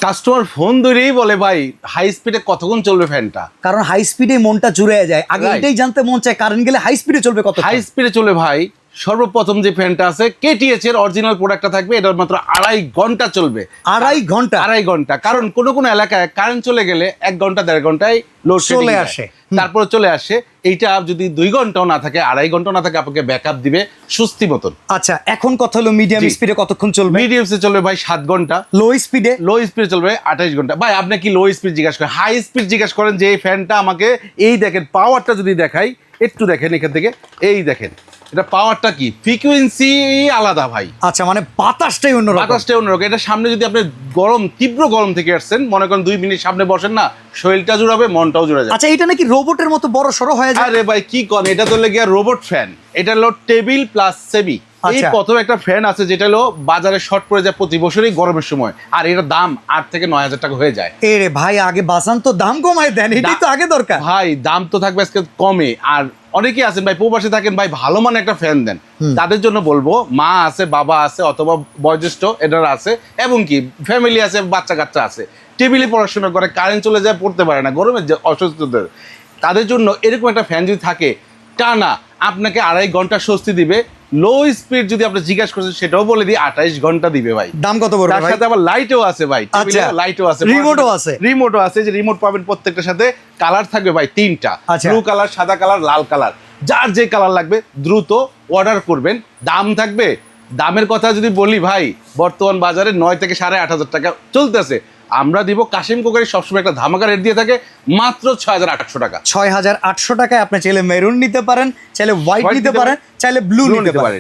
Customer phone ধরেই বলে ভাই হাই স্পিডে কতক্ষণ চলবে ফ্যানটা। কারণ হাই স্পিডে মনটা জুড়ে যায়। আগে Right. এটাই জানতে মন চায় কারেন্ট গেলে হাই স্পিডে চলবে কত। হাই স্পিডে চলে ভাই, সর্বপ্রথম যে ফ্যানটা আছে কেটিএইচ এর অরিজিনাল প্রোডাক্টটা থাকবে, এটার মাত্র 2.5 ঘন্টা চলবে। 2.5 ঘন্টা? 2.5 ঘন্টা, কারণ কোন কোন এলাকায় কারেন্ট চলে গেলে 1 ঘন্টা 1.5 ঘন্টায় লোড চলে আসে। তারপর চলে আসে। এইটা যদি 2 ঘন্টাও না থাকে, 2.5 ঘন্টাও না থাকে, আপনাকে ব্যাকআপ দিবে সুস্থি মতন। আচ্ছা, এখন কথা হলো মিডিয়াম জি। স্পিডে কতক্ষণ চলবে? মিডিয়াম স্পিডে চলবে ভাই 7 ঘন্টা। লো স্পিডে? লো স্পিডে চলবে 28 ঘন্টা। ভাই আপনি কি লো স্পিড জিজ্ঞাসা করেন, হাই স্পিড জিজ্ঞাসা করেন যে এই ফ্যানটা আমাকে এই দেখেন পাওয়ারটা যদি দেখাই, একটু দেখেন এখান থেকে, এই দেখেন এটা পাওয়ারটা কি, ফ্রিকোয়েন্সি আলাদা ভাই। আচ্ছা, মানে বাতাসটাই অন্যরকম। বাতাসটাই অন্যরকম। এটা সামনে যদি আপনি গরম, তীব্র গরম থেকে আসছেন, মনে করেন 2 মিনিট সামনে বসেন না, শরীরটা জুড়াবে, মনটাও জুড়ে যাবে। আচ্ছা, এটা নাকি রোবটের মতো বড় সড়ো হয়ে যায়? আরে ভাই কি কন, এটা তো লেগে রোবট ফ্যান। এটা হলো টেবিল প্লাস সেমি। এই আচ্ছা। প্রথম একটা ফ্যান আছে যেটা হলো বাজারে শর্ট পড়ে যায় প্রতি বছরই গরমের সময়, আর এটার দাম 8 থেকে 9 হাজার টাকা হয়ে যায়। এ রে ভাই, আগে বাসান তো দাম কমায় দেন, এটাই তো আগে দরকার। ভাই দাম তো থাকবে আজকে কমে। আর অনেকেই আছেন ভাই প্রবাসে থাকেন, ভাই ভালো মানে একটা ফ্যান দেন। তাদের জন্য বলবো, মা আছে, বাবা আছে, অথবা বয়োজ্যেষ্ঠ এটার আছে, এবং কি ফ্যামিলি আছে, বাচ্চা কাচ্চা আছে, টেবিলে পড়াশোনা করে, কারেন্ট চলে যায়, পড়তে পারে না, গরমের যে অসুস্থদের, তাদের জন্য এরকম একটা ফ্যান যদি থাকে, টানা আপনাকে 2.5 ঘন্টা স্বস্তি দিবে। লো স্পিড যদি আপনি জিজ্ঞাসা করছেন, সেটাও বলে দিই 28 ঘন্টা দিবে ভাই। দাম কত পড়বে তার ভাই? সাথে আবার লাইটও আছে ভাই, আচ্ছা, লাইটও আছে, রিমোটও আছে। রিমোটও আছে, যে রিমোট পাবেন প্রত্যেকটার সাথে। কালার থাকবে ভাই 3টা, আচ্ছা। ব্লু কালার, সাদা কালার, লাল কালার। যার যে কালার লাগবে দ্রুত অর্ডার করবেন। দাম থাকবে, দামের কথা যদি বলি ভাই, বর্তমান বাজারে 9 থেকে 8.5 হাজার টাকা চলতেছে। আমরা দিব কাশিম কোকারি সবসময় একটা ধামাকা রেট দিয়ে থাকে, মাত্র 6,800 টাকা। 6,800 টাকায় আপনি চাইলে মেরুন নিতে পারেন, চাইলে হোয়াইট নিতে পারেন, চাইলে ব্লু নিতে পারেন।